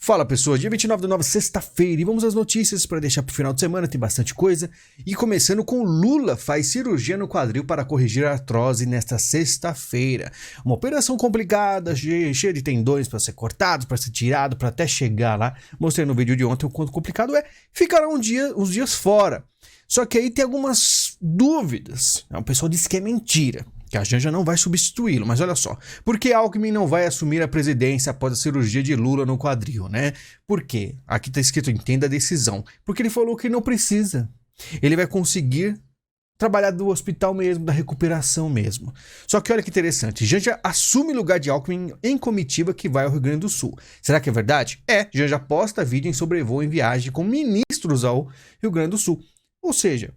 Fala pessoal, dia 29/9, sexta-feira, e vamos às notícias para deixar pro final de semana, tem bastante coisa. E começando com Lula faz cirurgia no quadril para corrigir a artrose nesta sexta-feira. Uma operação complicada, cheia de tendões para ser cortados, para ser tirado, para até chegar lá. Mostrei no vídeo de ontem o quanto complicado é. Ficará uns dias fora. Só que aí tem algumas dúvidas. O pessoal diz que é mentira, que a Janja não vai substituí-lo, mas olha só, por que Alckmin não vai assumir a presidência após a cirurgia de Lula no quadril, né? Por quê? Aqui tá escrito, entenda a decisão. Porque ele falou que não precisa. Ele vai conseguir trabalhar do hospital mesmo, da recuperação mesmo. Só que olha que interessante, Janja assume lugar de Alckmin em comitiva que vai ao Rio Grande do Sul. Será que é verdade? Janja posta vídeo em sobrevoo em viagem com ministros ao Rio Grande do Sul. Ou seja,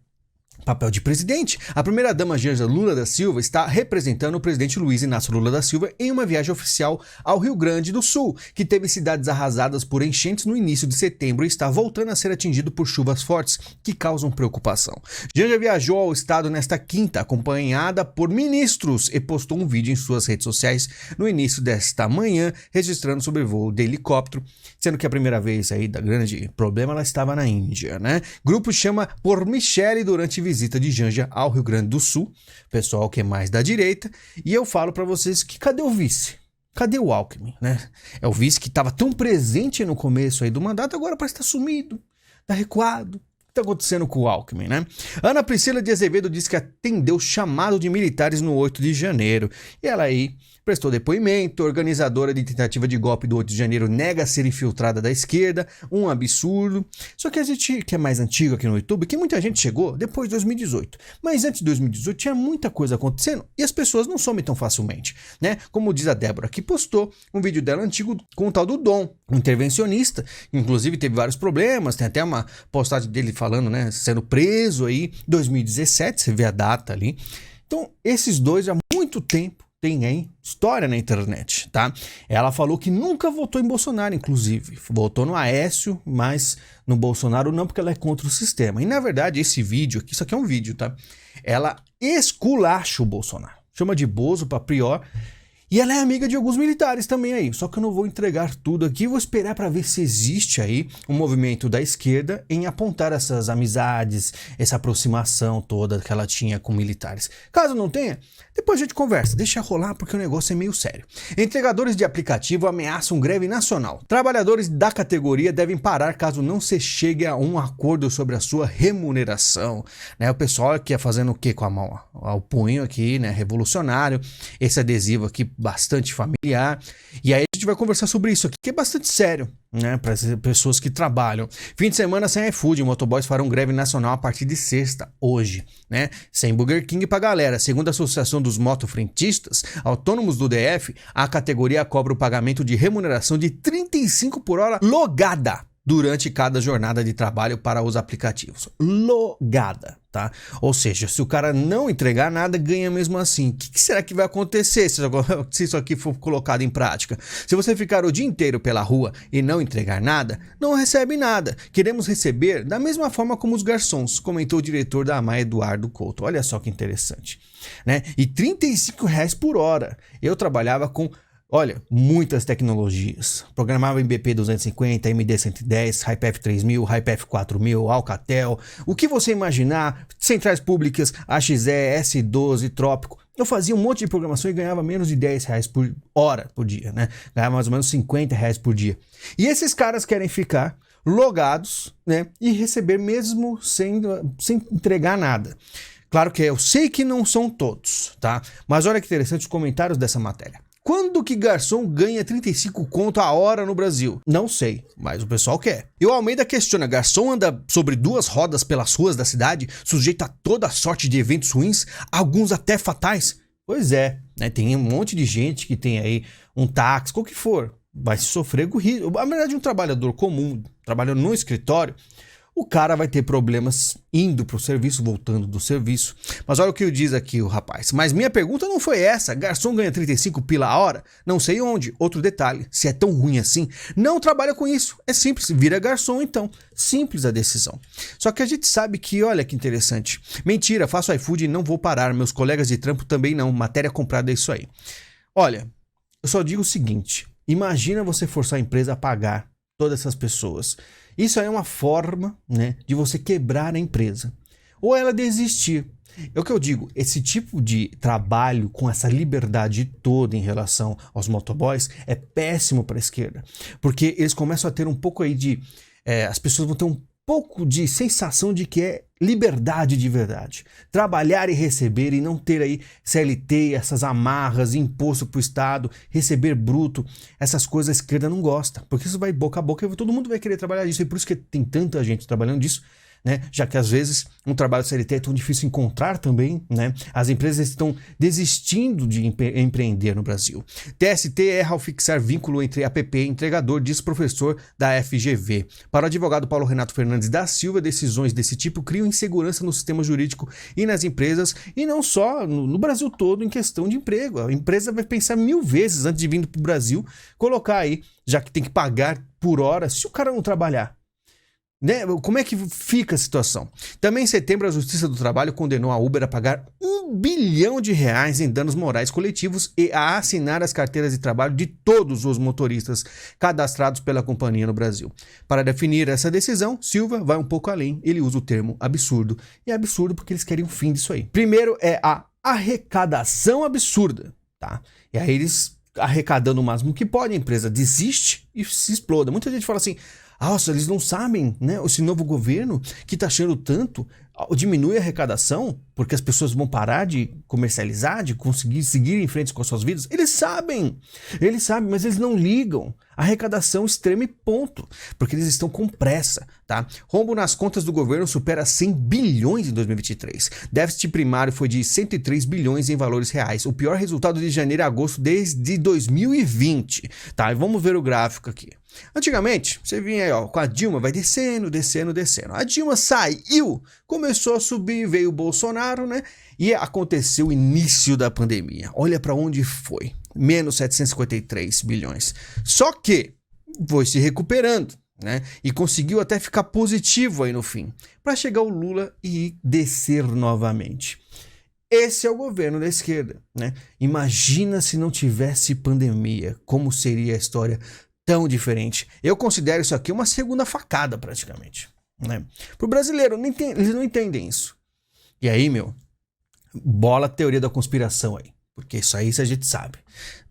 papel de presidente. A primeira-dama Janja Lula da Silva está representando o presidente Luiz Inácio Lula da Silva em uma viagem oficial ao Rio Grande do Sul, que teve cidades arrasadas por enchentes no início de setembro e está voltando a ser atingido por chuvas fortes que causam preocupação. Janja viajou ao estado nesta quinta, acompanhada por ministros, e postou um vídeo em suas redes sociais no início desta manhã, registrando sobrevoo de helicóptero, sendo que a primeira vez aí da grande problema ela estava na Índia, né? Grupo chama por Michele durante visita de Janja ao Rio Grande do Sul, pessoal que é mais da direita, e eu falo pra vocês que cadê o vice? Cadê o Alckmin, né? É o vice que estava tão presente no começo aí do mandato, agora parece estar sumido, tá recuado. O que tá acontecendo com o Alckmin, né? Ana Priscila de Azevedo disse que atendeu chamado de militares no 8 de janeiro, e ela aí prestou depoimento. Organizadora de tentativa de golpe do 8 de janeiro nega ser infiltrada da esquerda, um absurdo. Só que a gente, que é mais antigo aqui no YouTube, que muita gente chegou depois de 2018. Mas antes de 2018 tinha muita coisa acontecendo e as pessoas não somem tão facilmente, né? Como diz a Débora, que postou um vídeo dela antigo com o tal do Dom, um intervencionista, inclusive teve vários problemas, tem até uma postagem dele falando, né, sendo preso aí, 2017, você vê a data ali. Então, esses dois há muito tempo tem aí história na internet, tá? Ela falou que nunca votou em Bolsonaro, inclusive. Votou no Aécio, mas no Bolsonaro não, porque ela é contra o sistema. E na verdade, esse vídeo aqui, isso aqui é um vídeo, tá? Ela esculacha o Bolsonaro. Chama de bozo pra prior. E ela é amiga de alguns militares também aí. Só que eu não vou entregar tudo aqui. Vou esperar para ver se existe aí um movimento da esquerda em apontar essas amizades, essa aproximação toda que ela tinha com militares. Caso não tenha, depois a gente conversa. Deixa rolar porque o negócio é meio sério. Entregadores de aplicativo ameaçam greve nacional. Trabalhadores da categoria devem parar caso não se chegue a um acordo sobre a sua remuneração. Né, o pessoal aqui é fazendo o quê com a mão? O punho aqui, né? Revolucionário. Esse adesivo aqui bastante familiar, e aí a gente vai conversar sobre isso aqui, que é bastante sério, né, para as pessoas que trabalham. Fim de semana sem iFood, motoboys farão greve nacional a partir de sexta, hoje, né, sem Burger King pra galera. Segundo a Associação dos Motofrentistas Autônomos do DF, a categoria cobra o pagamento de remuneração de 35 por hora logada durante cada jornada de trabalho para os aplicativos. Logada, tá? Ou seja, se o cara não entregar nada, ganha mesmo assim. O que será que vai acontecer se isso aqui for colocado em prática? Se você ficar o dia inteiro pela rua e não entregar nada, não recebe nada. Queremos receber da mesma forma como os garçons, comentou o diretor da AMAI, Eduardo Couto. Olha só que interessante, né? E R$35 por hora. Eu trabalhava com muitas tecnologias. Programava em BP 250, MD 110, HiPF 3000, HiPF 4000, Alcatel, o que você imaginar, centrais públicas, AXE, S12, Trópico. Eu fazia um monte de programação e ganhava menos de R$10 por hora por dia, né? Ganhava mais ou menos R$50 por dia. E esses caras querem ficar logados, né? E receber mesmo sem entregar nada. Claro que eu sei que não são todos, tá? Mas olha que interessante os comentários dessa matéria. Quando que garçom ganha 35 conto a hora no Brasil? Não sei, mas o pessoal quer. E o Almeida questiona, garçom anda sobre duas rodas pelas ruas da cidade, sujeito a toda sorte de eventos ruins, alguns até fatais? Pois é, né? Tem um monte de gente que tem aí um táxi, qual que for, vai sofrer com risco. Na verdade, um trabalhador comum, trabalhando no escritório, o cara vai ter problemas indo pro serviço, voltando do serviço. Mas olha o que diz aqui o rapaz. Mas minha pergunta não foi essa. Garçom ganha 35 pila a hora? Não sei onde. Outro detalhe. Se é tão ruim assim, não trabalha com isso. É simples. Vira garçom então. Simples a decisão. Só que a gente sabe que, olha que interessante. Mentira, faço iFood e não vou parar. Meus colegas de trampo também não. Matéria comprada é isso aí. Olha, eu só digo o seguinte. Imagina você forçar a empresa a pagar todas essas pessoas. Isso aí é uma forma, né, de você quebrar a empresa. Ou ela desistir. É o que eu digo, esse tipo de trabalho com essa liberdade toda em relação aos motoboys é péssimo para a esquerda. Porque eles começam a ter um pouco aí de... as pessoas vão ter um pouco de sensação de que é liberdade de verdade. Trabalhar e receber e não ter aí CLT, essas amarras, imposto para o Estado, receber bruto, essas coisas a esquerda não gosta. Porque isso vai boca a boca e todo mundo vai querer trabalhar disso. E por isso que tem tanta gente trabalhando disso. Né? Já que às vezes um trabalho CLT é tão difícil encontrar também, né? As empresas estão desistindo de empreender no Brasil. TST erra ao fixar vínculo entre APP e entregador, diz professor da FGV. Para o advogado Paulo Renato Fernandes da Silva, decisões desse tipo criam insegurança no sistema jurídico e nas empresas, e não só no Brasil todo em questão de emprego. A empresa vai pensar 1000 vezes antes de vir para o Brasil, colocar aí, já que tem que pagar por hora, se o cara não trabalhar. Né? Como é que fica a situação? Também em setembro, a Justiça do Trabalho condenou a Uber a pagar R$1 bilhão em danos morais coletivos e a assinar as carteiras de trabalho de todos os motoristas cadastrados pela companhia no Brasil. Para definir essa decisão, Silva vai um pouco além. Ele usa o termo absurdo. E é absurdo porque eles querem o fim disso aí. Primeiro é a arrecadação absurda, tá? E aí eles arrecadando o máximo que pode, a empresa desiste e se exploda. Muita gente fala assim... Nossa, eles não sabem, né? Esse novo governo que está achando tanto, diminui a arrecadação porque as pessoas vão parar de comercializar, de conseguir seguir em frente com as suas vidas. Eles sabem, mas eles não ligam. Arrecadação extrema e ponto, porque eles estão com pressa, tá? Rombo nas contas do governo supera 100 bilhões em 2023. Déficit primário foi de 103 bilhões em valores reais, o pior resultado de janeiro a agosto desde 2020, tá? E vamos ver o gráfico aqui. Antigamente, você vinha aí, ó, com a Dilma, vai descendo. A Dilma saiu, começou a subir, veio o Bolsonaro, né? E aconteceu o início da pandemia. Olha para onde foi. Menos 753 bilhões. Só que foi se recuperando, né? E conseguiu até ficar positivo aí no fim. Para chegar o Lula e descer novamente. Esse é o governo da esquerda, né? Imagina se não tivesse pandemia. Como seria a história tão diferente. Eu considero isso aqui uma segunda facada, praticamente. Né? Pro brasileiro, eles não entendem isso. E aí, bola a teoria da conspiração aí. Porque isso aí a gente sabe.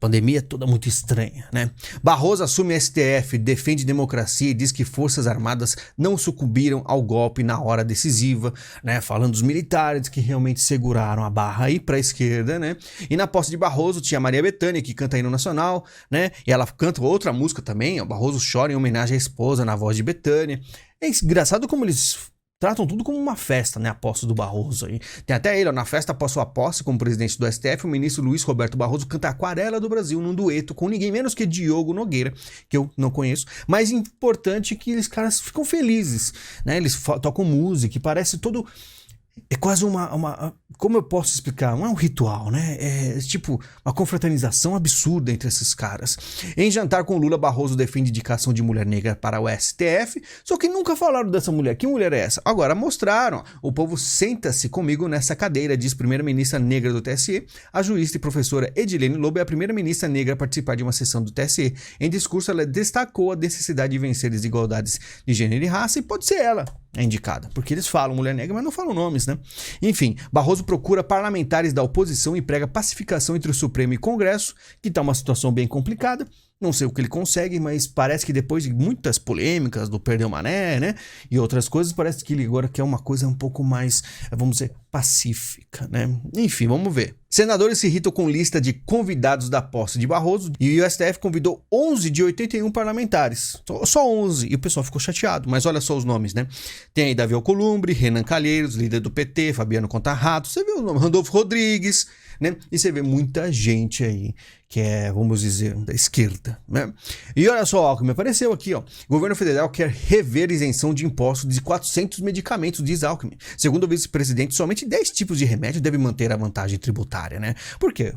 Pandemia toda muito estranha, né? Barroso assume STF, defende democracia e diz que Forças Armadas não sucumbiram ao golpe na hora decisiva, né? Falando dos militares que realmente seguraram a barra aí pra esquerda, né? E na posse de Barroso tinha Maria Bethânia, que canta hino nacional, né? E ela canta outra música também, ó, Barroso chora em homenagem à esposa na voz de Bethânia. É engraçado como eles tratam tudo como uma festa, né? A posse do Barroso aí. Tem até ele, ó, na festa após sua posse como presidente do STF, o ministro Luiz Roberto Barroso canta Aquarela do Brasil num dueto com ninguém menos que Diogo Nogueira, que eu não conheço. Mas importante que eles caras ficam felizes, né? Eles tocam música e parece todo... É quase como eu posso explicar? Não é um ritual, né? É tipo uma confraternização absurda entre esses caras. Em jantar com Lula, Barroso defende indicação de mulher negra para o STF, só que nunca falaram dessa mulher. Que mulher é essa? Agora mostraram. O povo senta-se comigo nessa cadeira, diz primeira-ministra negra do TSE. A jurista e professora Edilene Lobo é a primeira-ministra negra a participar de uma sessão do TSE. Em discurso, ela destacou a necessidade de vencer desigualdades de gênero e raça, e pode ser ela a indicada, porque eles falam mulher negra, mas não falam nomes, né? Enfim, Barroso procura parlamentares da oposição e prega pacificação entre o Supremo e Congresso, que tá uma situação bem complicada. Não sei o que ele consegue, mas parece que depois de muitas polêmicas do Perdeu Mané, né? E outras coisas, parece que ele agora quer uma coisa um pouco mais, vamos dizer, pacífica, né? Enfim, vamos ver. Senadores se irritam com lista de convidados da posse de Barroso e o STF convidou 11 de 81 parlamentares. Só 11. E o pessoal ficou chateado. Mas olha só os nomes, né? Tem aí Davi Alcolumbre, Renan Calheiros, líder do PT, Fabiano Contarato. Você vê o nome, Randolfo Rodrigues, né? E você vê muita gente aí que é, vamos dizer, da esquerda, né? E olha só, Alckmin apareceu aqui, ó. O governo federal quer rever isenção de impostos de 400 medicamentos, diz Alckmin. Segundo o vice-presidente, somente 10 tipos de remédio devem manter a vantagem tributária, né? Por quê?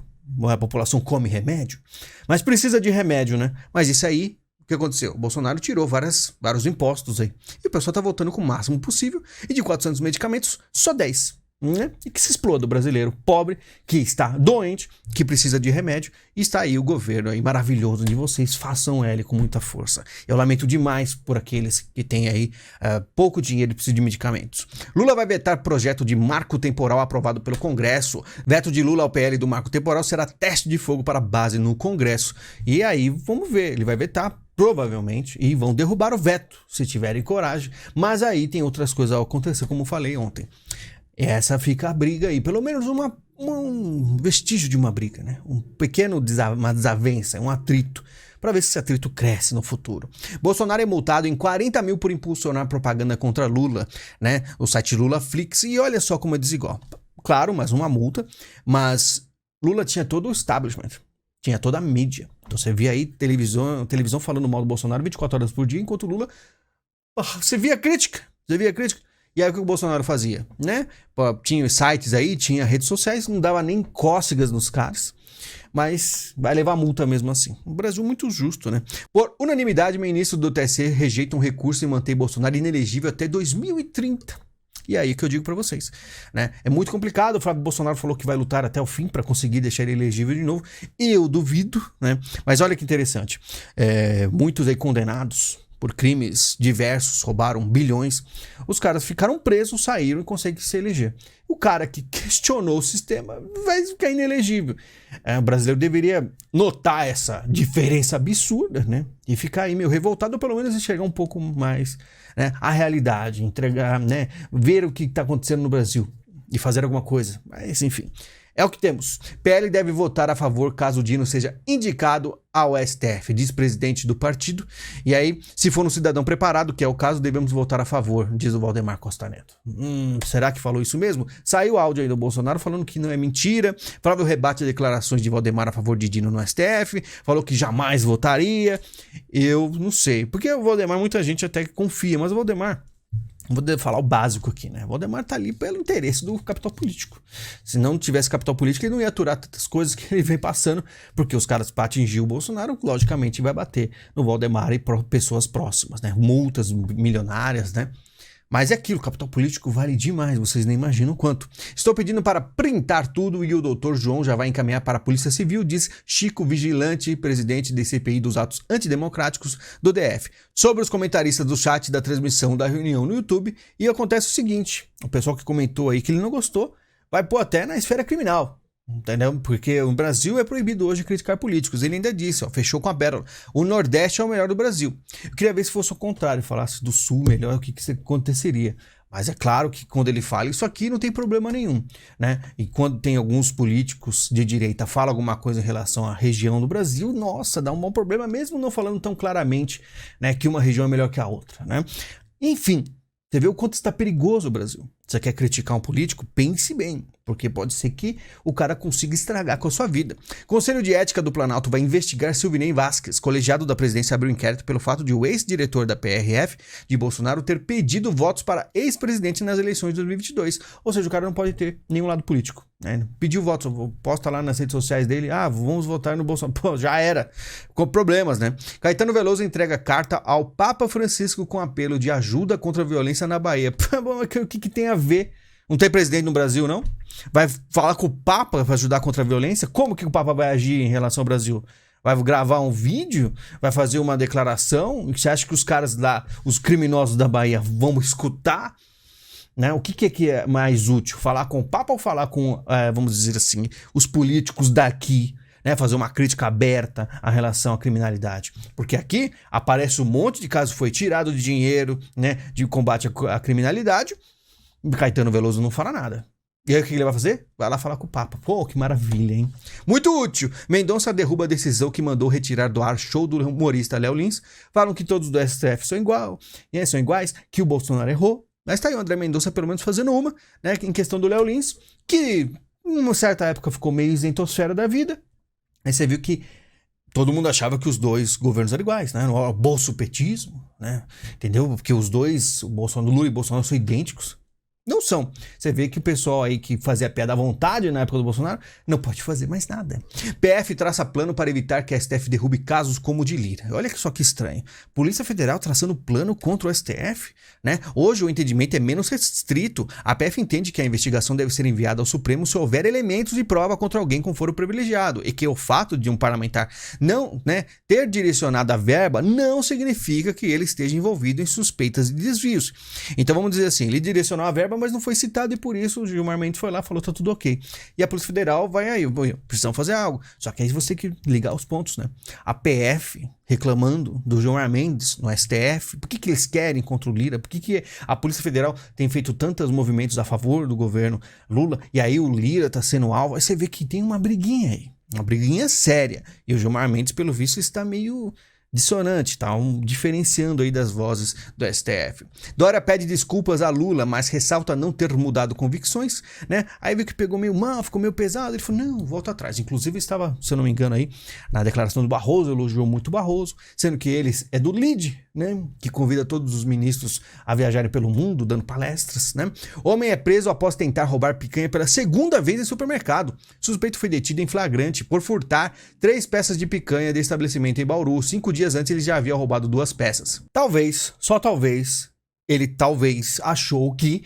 A população come remédio, mas precisa de remédio, né? Mas isso aí, o que aconteceu? O Bolsonaro tirou vários impostos aí. E o pessoal tá voltando com o máximo possível. E de 400 medicamentos, só 10. né? E que se exploda o brasileiro pobre, que está doente, que precisa de remédio, e está aí o governo aí maravilhoso de vocês, façam ele com muita força. Eu lamento demais por aqueles que têm aí pouco dinheiro e precisam de medicamentos. Lula vai vetar projeto de marco temporal aprovado pelo Congresso. Veto de Lula ao PL do marco temporal será teste de fogo para a base no Congresso. E aí, vamos ver, ele vai vetar provavelmente, e vão derrubar o veto, se tiverem coragem, mas aí tem outras coisas a acontecer, como eu falei ontem. Essa fica a briga aí, pelo menos um vestígio de uma briga, né? Uma desavença, um atrito, para ver se esse atrito cresce no futuro. Bolsonaro é multado em 40 mil por impulsionar propaganda contra Lula, né? O site Lulaflix, e olha só como é desigual. Claro, mas uma multa, mas Lula tinha todo o establishment, tinha toda a mídia. Então você via aí televisão falando mal do Bolsonaro 24 horas por dia, enquanto Lula, você via crítica. E aí o que o Bolsonaro fazia, né? Tinha sites aí, tinha redes sociais, não dava nem cócegas nos caras, mas vai levar multa mesmo assim. O Brasil muito justo, né? Por unanimidade, o ministro do TSE rejeita um recurso e mantém Bolsonaro inelegível até 2030. E aí que eu digo pra vocês, né? É muito complicado, o Flávio Bolsonaro falou que vai lutar até o fim pra conseguir deixar ele elegível de novo. Eu duvido, né? Mas olha que interessante, muitos aí condenados por crimes diversos, roubaram bilhões, os caras ficaram presos, saíram e conseguem se eleger. O cara que questionou o sistema vai ficar inelegível. O brasileiro deveria notar essa diferença absurda, né? E ficar aí meio revoltado, ou pelo menos enxergar um pouco mais, né, a realidade, entregar, né, ver o que está acontecendo no Brasil e fazer alguma coisa. Mas, enfim, é o que temos. PL deve votar a favor caso Dino seja indicado ao STF, diz presidente do partido. E aí, se for um cidadão preparado, que é o caso, devemos votar a favor, diz o Valdemar Costa Neto. Será que falou isso mesmo? Saiu áudio aí do Bolsonaro falando que não é mentira. Flávio rebate declarações de Valdemar a favor de Dino no STF. Falou que jamais votaria. Eu não sei. Porque o Valdemar, muita gente até confia, mas o Valdemar... Vou falar o básico aqui, né? O Valdemar tá ali pelo interesse do capital político. Se não tivesse capital político, ele não ia aturar tantas coisas que ele vem passando, porque os caras, para atingir o Bolsonaro, logicamente vai bater no Valdemar e pessoas próximas, né? Multas milionárias, né? Mas é aquilo, capital político vale demais, vocês nem imaginam quanto. Estou pedindo para printar tudo e o doutor João já vai encaminhar para a Polícia Civil, diz Chico Vigilante, presidente da CPI dos atos antidemocráticos do DF. Sobre os comentaristas do chat da transmissão da reunião no YouTube, e acontece o seguinte, o pessoal que comentou aí que ele não gostou, vai pôr até na esfera criminal. Entendeu? Porque o Brasil é proibido hoje criticar políticos. Ele ainda disse, ó, fechou com a pérola. O Nordeste é o melhor do Brasil. Eu queria ver se fosse o contrário, falasse do Sul melhor, o que aconteceria. Mas é claro que quando ele fala isso aqui não tem problema nenhum, né? E quando tem alguns políticos de direita falam alguma coisa em relação à região do Brasil, nossa, dá um bom problema, mesmo não falando tão claramente, né, que uma região é melhor que a outra, né? Enfim, você vê o quanto está perigoso o Brasil. Você quer criticar um político? Pense bem, porque pode ser que o cara consiga estragar com a sua vida. Conselho de Ética do Planalto vai investigar Silvinei Vasquez. Colegiado da presidência abriu inquérito pelo fato de o ex-diretor da PRF de Bolsonaro ter pedido votos para ex-presidente nas eleições de 2022. Ou seja, o cara não pode ter nenhum lado político, né? Pediu votos, posta lá nas redes sociais dele, vamos votar no Bolsonaro. Pô, já era. Com problemas, né? Caetano Veloso entrega carta ao Papa Francisco com apelo de ajuda contra a violência na Bahia. O que tem a ver? Não tem presidente no Brasil, não? Vai falar com o Papa para ajudar contra a violência? Como que o Papa vai agir em relação ao Brasil? Vai gravar um vídeo? Vai fazer uma declaração? Você acha que os caras lá, os criminosos da Bahia, vão escutar? Né? O que é mais útil? Falar com o Papa ou falar com, vamos dizer assim, os políticos daqui? Né? Fazer uma crítica aberta à relação à criminalidade. Porque aqui aparece um monte de casos, foi tirado de dinheiro, né, de combate à criminalidade. Caetano Veloso não fala nada. E aí o que ele vai fazer? Vai lá falar com o Papa. Pô, que maravilha, hein? Muito útil. Mendonça derruba a decisão que mandou retirar do ar show do humorista Léo Lins. Falam que todos do STF são iguais, que o Bolsonaro errou. Mas tá aí o André Mendonça pelo menos fazendo uma, né? Em questão do Léo Lins, que em uma certa época ficou meio isentosfera da vida. Aí você viu que todo mundo achava que os dois governos eram iguais, né? O bolsopetismo, né? Entendeu? Porque os dois, o Lula e o Bolsonaro, são idênticos. não são. Você vê que o pessoal aí que fazia piada à vontade na época do Bolsonaro não pode fazer mais nada. PF traça plano para evitar que a STF derrube casos como o de Lira. Olha só que estranho. Polícia Federal traçando plano contra o STF, né? Hoje o entendimento é menos restrito. A PF entende que a investigação deve ser enviada ao Supremo se houver elementos de prova contra alguém com foro privilegiado e que o fato de um parlamentar não, né, ter direcionado a verba não significa que ele esteja envolvido em suspeitas de desvios. Então vamos dizer assim, ele direcionou a verba, mas não foi citado e por isso o Gilmar Mendes foi lá e falou tá tudo ok. E a Polícia Federal vai aí, precisam fazer algo. Só que aí você tem que ligar os pontos, né? A PF reclamando do Gilmar Mendes no STF, por que eles querem contra o Lira? Por que a Polícia Federal tem feito tantos movimentos a favor do governo Lula e aí o Lira tá sendo alvo? Aí você vê que tem uma briguinha aí, uma briguinha séria. E o Gilmar Mendes, pelo visto, está meio dissonante, tá? Diferenciando aí das vozes do STF. Dória pede desculpas a Lula, mas ressalta não ter mudado convicções, né? Aí viu que pegou meio mal, ficou meio pesado, ele falou, não, volta atrás. Inclusive estava, se eu não me engano aí, na declaração do Barroso, elogiou muito o Barroso, sendo que ele é do LIDE, né? Que convida todos os ministros a viajarem pelo mundo, dando palestras, né? Homem é preso após tentar roubar picanha pela segunda vez em supermercado. Suspeito foi detido em flagrante por furtar 3 peças de picanha de estabelecimento em Bauru. 5 dias antes ele já havia roubado 2 peças. Talvez, só talvez, ele talvez achou que,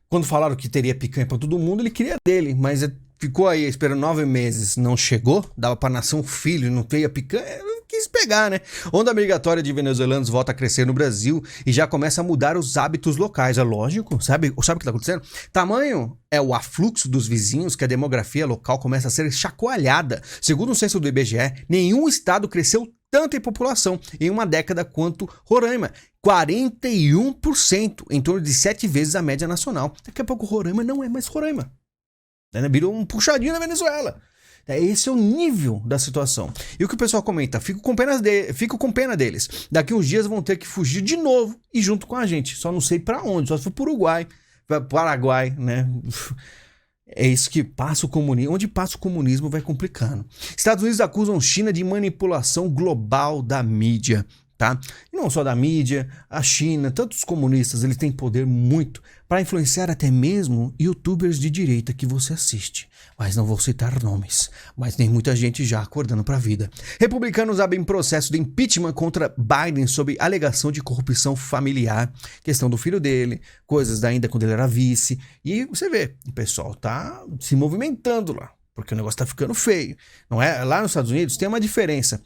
quando falaram que teria picanha pra todo mundo, ele queria dele, mas ficou aí esperando 9 meses, não chegou, dava pra nascer um filho, não veio a picanha, quis pegar, né? Onda migratória de venezuelanos volta a crescer no Brasil e já começa a mudar os hábitos locais, é lógico, sabe o que tá acontecendo? Tamanho é o afluxo dos vizinhos que a demografia local começa a ser chacoalhada. Segundo o censo do IBGE, nenhum estado cresceu tanto em população em uma década quanto Roraima. 41%, em torno de 7 vezes a média nacional. Daqui a pouco Roraima não é mais Roraima. Virou um puxadinho na Venezuela. Esse é o nível da situação. E o que o pessoal comenta? Fico com pena deles. Daqui uns dias vão ter que fugir de novo e junto com a gente. Só não sei pra onde. Só se for pro Uruguai, Paraguai, né? É isso que passa o comunismo. Onde passa o comunismo vai complicando. Estados Unidos acusam China de manipulação global da mídia. Tá? E não só da mídia, a China, tantos comunistas, eles têm poder muito para influenciar até mesmo youtubers de direita que você assiste. Mas não vou citar nomes, mas tem muita gente já acordando para a vida. Republicanos abrem processo de impeachment contra Biden sob alegação de corrupção familiar, questão do filho dele, coisas ainda quando ele era vice. E você vê, o pessoal tá se movimentando lá. Porque o negócio tá ficando feio, não é? Lá nos Estados Unidos tem uma diferença.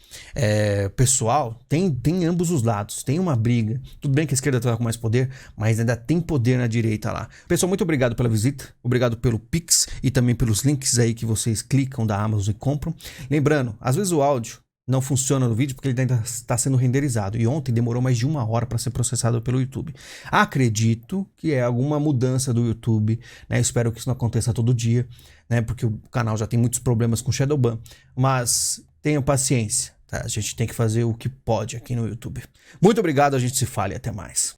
Pessoal, tem ambos os lados, tem uma briga. Tudo bem que a esquerda tá com mais poder, mas ainda tem poder na direita lá. Pessoal, muito obrigado pela visita, obrigado pelo Pix e também pelos links aí que vocês clicam da Amazon e compram. Lembrando, às vezes o áudio não funciona no vídeo porque ele ainda está sendo renderizado. E ontem demorou mais de 1 hora para ser processado pelo YouTube. Acredito que é alguma mudança do YouTube, né? Espero que isso não aconteça todo dia, né? Porque o canal já tem muitos problemas com Shadowban. Mas tenham paciência, tá? A gente tem que fazer o que pode aqui no YouTube. Muito obrigado, a gente se fala e até mais.